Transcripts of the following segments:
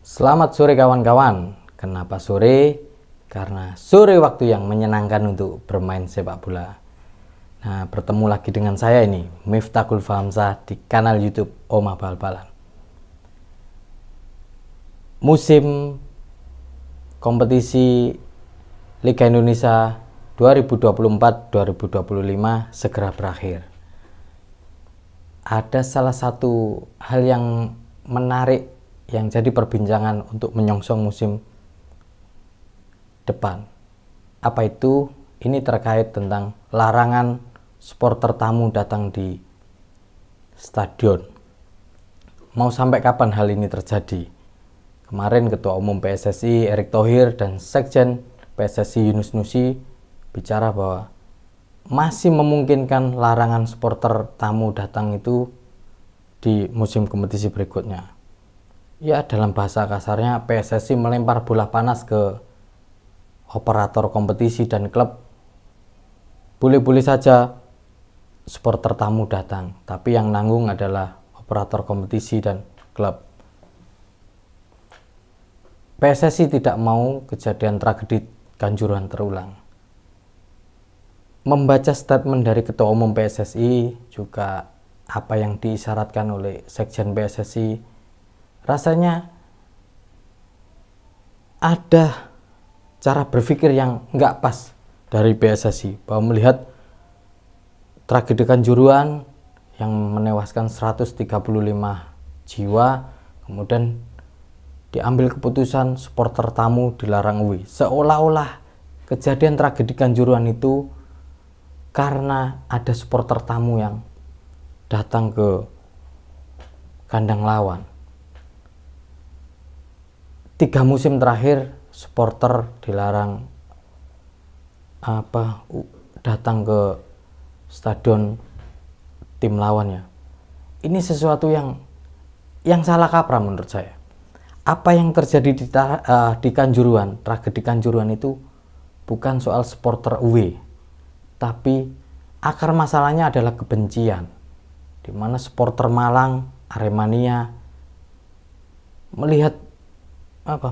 Selamat sore kawan-kawan. Kenapa sore? Karena sore waktu yang menyenangkan untuk bermain sepak bola. Nah, bertemu lagi dengan saya ini, Miftahul Fahamzah di kanal YouTube Oma Bal-Balan. Musim kompetisi Liga Indonesia 2024-2025 segera berakhir. Ada salah satu hal yang menarik yang jadi perbincangan untuk menyongsong musim depan. Apa itu? Ini terkait tentang larangan supporter tamu datang di stadion. Mau sampai kapan hal ini terjadi? Kemarin Ketua Umum PSSI Erick Thohir dan Sekjen PSSI Yunus Nusi bicara bahwa masih memungkinkan larangan supporter tamu datang itu di musim kompetisi berikutnya. Ya, dalam bahasa kasarnya PSSI melempar bola panas ke operator kompetisi dan klub. Boleh-boleh saja supporter tamu datang, tapi yang nanggung adalah operator kompetisi dan klub. PSSI tidak mau kejadian tragedi Kanjuruhan terulang. Membaca statement dari Ketua Umum PSSI, juga apa yang diisyaratkan oleh Sekjen PSSI, rasanya ada cara berpikir yang nggak pas dari PSSI, bahwa melihat tragedi Kanjuruhan yang menewaskan 135 jiwa, kemudian diambil keputusan supporter tamu dilarang away. Seolah-olah kejadian tragedi Kanjuruhan itu karena ada supporter tamu yang datang ke kandang lawan. 3 musim terakhir supporter dilarang datang ke stadion tim lawannya. Ini sesuatu yang salah kaprah menurut saya. Apa yang terjadi di Kanjuruhan, tragedi Kanjuruhan itu bukan soal supporter away, tapi akar masalahnya adalah kebencian, di mana supporter Malang, Aremania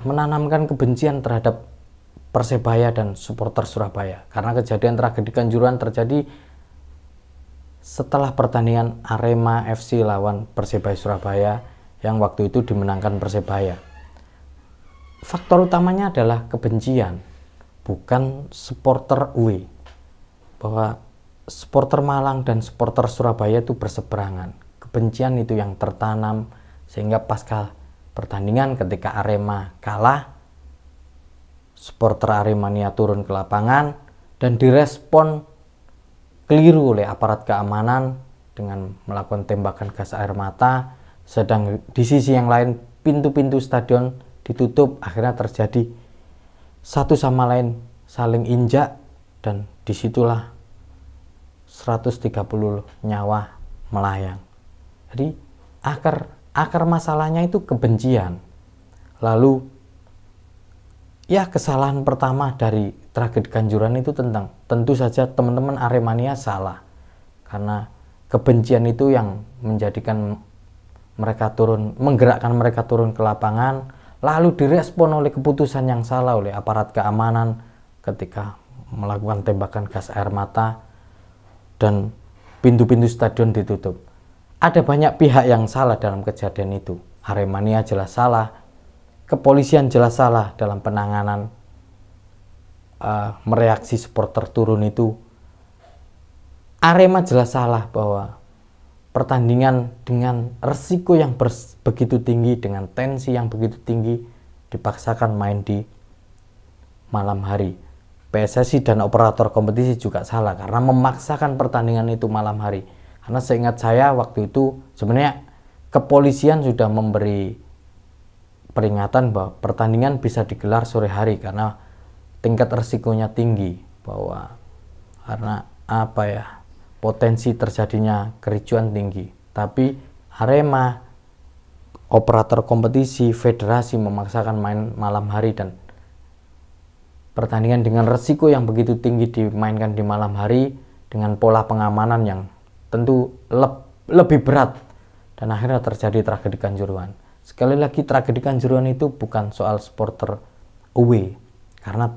menanamkan kebencian terhadap Persebaya dan supporter Surabaya, karena kejadian tragedi Kanjuruhan terjadi setelah pertandingan Arema FC lawan Persebaya Surabaya yang waktu itu dimenangkan Persebaya. Faktor utamanya adalah kebencian, bukan supporter away. Bahwa supporter Malang dan supporter Surabaya itu berseberangan. Kebencian itu yang tertanam, sehingga pasca pertandingan ketika Arema kalah, supporter Aremania turun ke lapangan dan direspon keliru oleh aparat keamanan dengan melakukan tembakan gas air mata, sedang di sisi yang lain pintu-pintu stadion ditutup. Akhirnya terjadi satu sama lain saling injak, dan disitulah 130 nyawa melayang. Jadi akar masalahnya itu kebencian. Lalu ya, kesalahan pertama dari tragedi Kanjuruhan itu tentu saja teman-teman Aremania salah, karena kebencian itu yang menjadikan menggerakkan mereka turun ke lapangan, lalu direspon oleh keputusan yang salah oleh aparat keamanan ketika melakukan tembakan gas air mata dan pintu-pintu stadion ditutup. Ada banyak pihak yang salah dalam kejadian itu. Aremania jelas salah, kepolisian jelas salah dalam penanganan mereaksi supporter turun itu. Arema jelas salah bahwa pertandingan dengan resiko yang begitu tinggi, dengan tensi yang begitu tinggi, dipaksakan main di malam hari. PSSI dan operator kompetisi juga salah karena memaksakan pertandingan itu malam hari. Karena seingat saya waktu itu sebenarnya kepolisian sudah memberi peringatan bahwa pertandingan bisa digelar sore hari karena tingkat resikonya tinggi, bahwa karena potensi terjadinya kericuan tinggi. Tapi Arema, operator kompetisi, federasi memaksakan main malam hari, dan pertandingan dengan resiko yang begitu tinggi dimainkan di malam hari dengan pola pengamanan yang tentu lebih berat, dan akhirnya terjadi tragedi Kanjuruhan. Sekali lagi, tragedi Kanjuruhan itu bukan soal supporter away, karena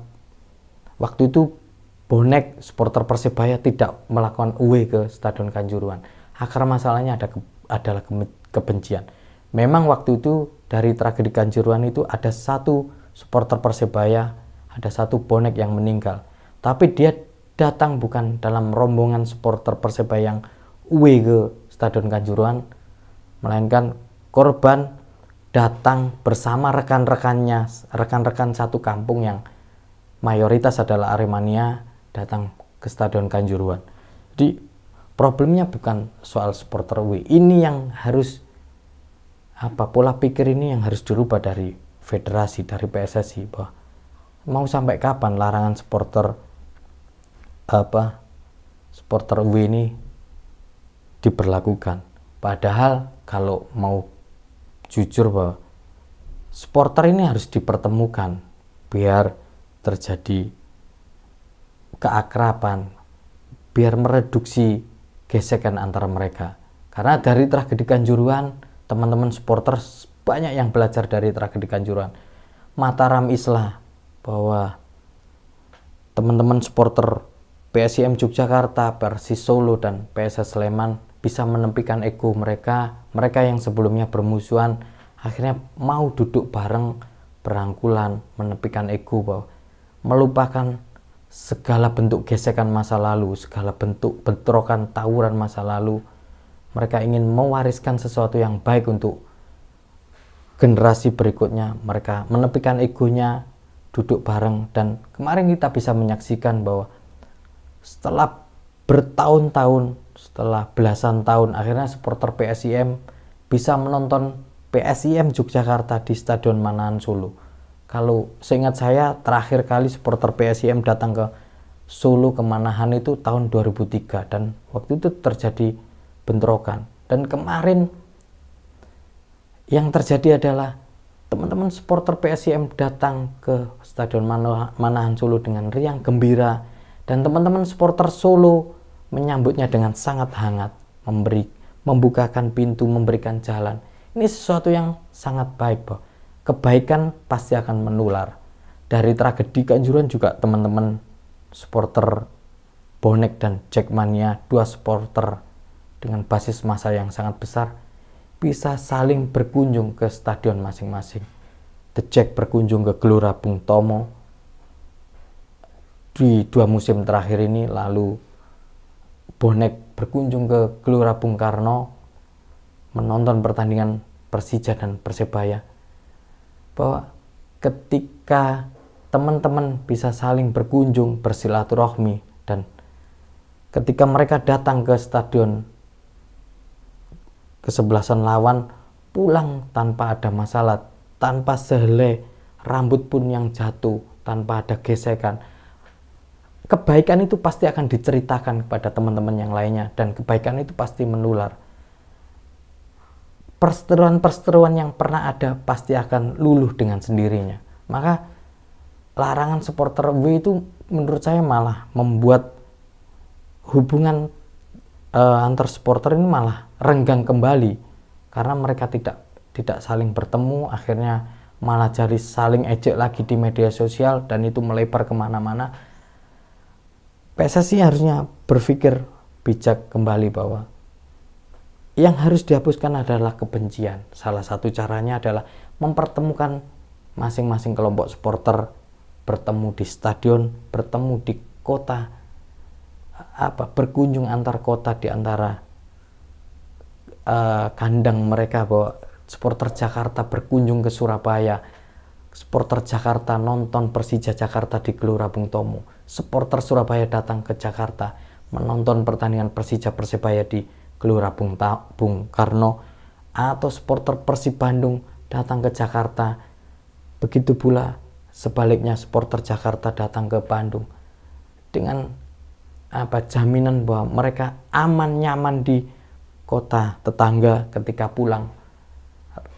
waktu itu bonek supporter Persebaya tidak melakukan away ke Stadion Kanjuruhan. Akar masalahnya adalah kebencian. Memang waktu itu dari tragedi Kanjuruhan itu ada satu supporter Persebaya, ada satu bonek yang meninggal. Tapi dia datang bukan dalam rombongan supporter Persebaya yang away ke Stadion Kanjuruhan, melainkan korban datang bersama rekan-rekan satu kampung yang mayoritas adalah Aremania, datang ke Stadion Kanjuruhan. Jadi problemnya bukan soal supporter away. Ini yang harus pola pikir ini yang harus dirubah dari federasi, dari PSSI, bahwa mau sampai kapan larangan supporter away ini diberlakukan. Padahal kalau mau jujur bahwa supporter ini harus dipertemukan biar terjadi keakraban, biar mereduksi gesekan antara mereka. Karena dari tragedi Kanjuruhan, teman-teman supporter banyak yang belajar dari tragedi Kanjuruhan. Mataram Islah, bahwa teman-teman supporter PSIM Yogyakarta, Persis Solo, dan PSS Sleman bisa menepikan ego mereka yang sebelumnya bermusuhan, akhirnya mau duduk bareng, berangkulan, menepikan ego, bahwa melupakan segala bentuk gesekan masa lalu, segala bentuk bentrokan tawuran masa lalu. Mereka ingin mewariskan sesuatu yang baik untuk generasi berikutnya. Mereka menepikan egonya, duduk bareng, dan kemarin kita bisa menyaksikan bahwa setelah bertahun-tahun, setelah belasan tahun, akhirnya supporter PSIM bisa menonton PSIM Yogyakarta di Stadion Manahan Solo. Kalau seingat saya, terakhir kali supporter PSIM datang ke Solo, ke Manahan itu tahun 2003, dan waktu itu terjadi bentrokan. Dan kemarin yang terjadi adalah teman-teman supporter PSIM datang ke Stadion Manahan Solo dengan riang gembira, dan teman-teman supporter Solo menyambutnya dengan sangat hangat, membukakan pintu, memberikan jalan. Ini sesuatu yang sangat baik, bahwa kebaikan pasti akan menular. Dari tragedi Kanjuruhan juga teman-teman supporter bonek dan Jackmania, dua supporter dengan basis massa yang sangat besar, bisa saling berkunjung ke stadion masing-masing. The Jack berkunjung ke Gelora Bung Tomo di 2 musim terakhir ini, lalu bonek berkunjung ke Gelora Bung Karno menonton pertandingan Persija dan Persebaya. Bahwa ketika teman-teman bisa saling berkunjung, bersilaturahmi, dan ketika mereka datang ke stadion kesebelasan lawan, pulang tanpa ada masalah, tanpa sehelai rambut pun yang jatuh, tanpa ada gesekan, kebaikan itu pasti akan diceritakan kepada teman-teman yang lainnya, dan kebaikan itu pasti menular. Perseteruan-perseteruan yang pernah ada pasti akan luluh dengan sendirinya. Maka larangan supporter away itu menurut saya malah membuat hubungan antar supporter ini malah renggang kembali, karena mereka tidak saling bertemu, akhirnya malah jadi saling ejek lagi di media sosial, dan itu melebar kemana-mana. PSSI harusnya berpikir bijak kembali bahwa yang harus dihapuskan adalah kebencian. Salah satu caranya adalah mempertemukan masing-masing kelompok supporter, bertemu di stadion, bertemu di kota, berkunjung antar kota di antara kandang mereka, bahwa supporter Jakarta berkunjung ke Surabaya, supporter Jakarta nonton Persija Jakarta di Gelora Bung Tomo, supporter Surabaya datang ke Jakarta menonton pertandingan Persija Persebaya di Gelora Bung Karno, atau supporter Persib Bandung datang ke Jakarta. Begitu pula sebaliknya, supporter Jakarta datang ke Bandung dengan jaminan bahwa mereka aman nyaman di kota tetangga. Ketika pulang,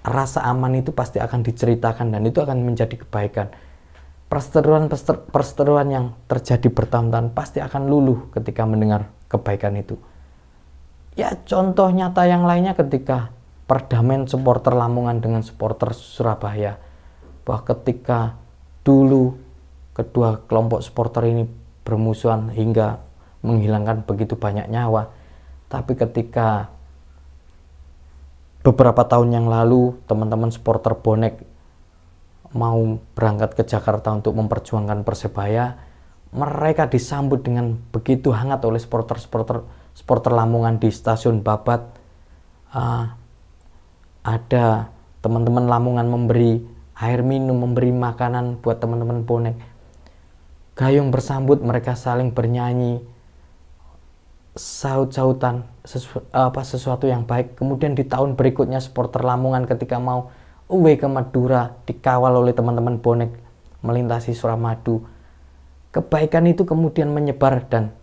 rasa aman itu pasti akan diceritakan, dan itu akan menjadi kebaikan. Perseteruan yang terjadi bertahun-tahun pasti akan luluh ketika mendengar kebaikan itu. Ya, contoh nyata yang lainnya ketika perdamaian supporter Lamongan dengan supporter Surabaya, bahwa ketika dulu kedua kelompok supporter ini bermusuhan hingga menghilangkan begitu banyak nyawa, tapi ketika beberapa tahun yang lalu teman-teman supporter bonek mau berangkat ke Jakarta untuk memperjuangkan Persebaya, mereka disambut dengan begitu hangat oleh supporter Lamongan di stasiun Babat. Ada teman-teman Lamongan memberi air minum, memberi makanan buat teman-teman bonek. Gayung bersambut, mereka saling bernyanyi, saut-sautan, sesuatu yang baik. Kemudian di tahun berikutnya supporter Lamongan ketika mau away ke Madura dikawal oleh teman-teman bonek melintasi Suramadu. Kebaikan itu kemudian menyebar dan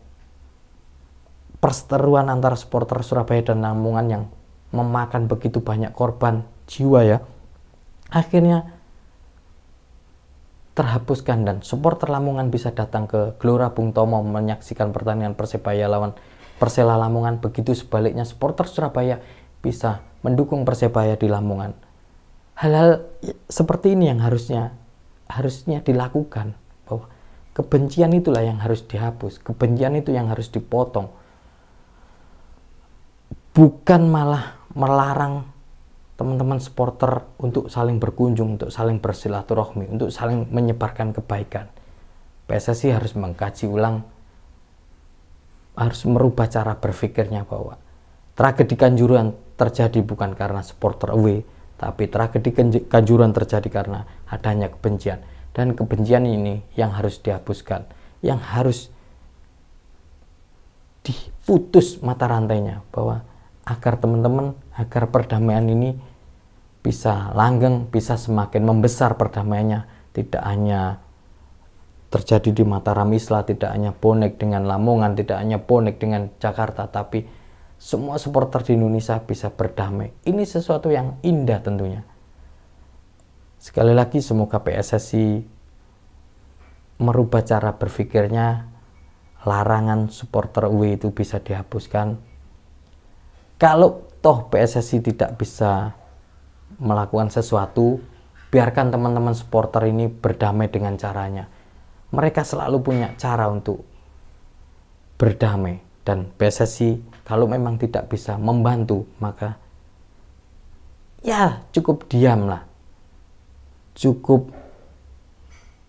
perseteruan antara supporter Surabaya dan Lamongan yang memakan begitu banyak korban jiwa ya, akhirnya terhapuskan dan supporter Lamongan bisa datang ke Gelora Bung Tomo menyaksikan pertandingan Persebaya lawan Persela Lamongan. Begitu sebaliknya supporter Surabaya bisa mendukung Persebaya di Lamongan. Hal-hal seperti ini yang harusnya dilakukan, bahwa kebencian itulah yang harus dihapus, kebencian itu yang harus dipotong, bukan malah melarang teman-teman supporter untuk saling berkunjung, untuk saling bersilaturahmi, untuk saling menyebarkan kebaikan. PSSI harus mengkaji ulang, harus merubah cara berpikirnya bahwa tragedi Kanjuruhan terjadi bukan karena supporter away, tapi tragedi Kanjuruhan terjadi karena adanya kebencian. Dan kebencian ini yang harus dihapuskan, yang harus diputus mata rantainya, bahwa agar teman-teman, agar perdamaian ini bisa langgeng, bisa semakin membesar perdamaiannya, tidak hanya terjadi di Mataram Islah, tidak hanya bonek dengan Lamongan, tidak hanya bonek dengan Jakarta, tapi semua supporter di Indonesia bisa berdamai. Ini sesuatu yang indah tentunya. Sekali lagi semoga PSSI merubah cara berpikirnya, larangan supporter away itu bisa dihapuskan. Kalau toh PSSI tidak bisa melakukan sesuatu, biarkan teman-teman supporter ini berdamai dengan caranya. Mereka selalu punya cara untuk berdamai, dan PSSI kalau memang tidak bisa membantu, maka ya cukup diamlah, cukup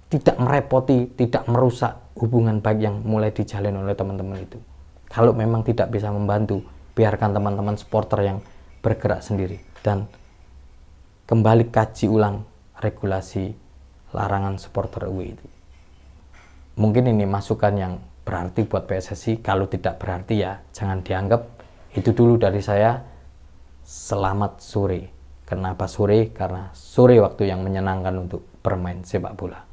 tidak merepoti, tidak merusak hubungan baik yang mulai dijalin oleh teman-teman itu. Kalau memang tidak bisa membantu, biarkan teman-teman supporter yang bergerak sendiri dan kembali kaji ulang regulasi larangan supporter away itu. Mungkin ini masukan yang berarti buat PSSI. Kalau tidak berarti ya jangan dianggap. Itu dulu dari saya. Selamat sore. Kenapa sore? Karena sore waktu yang menyenangkan untuk bermain sepak bola.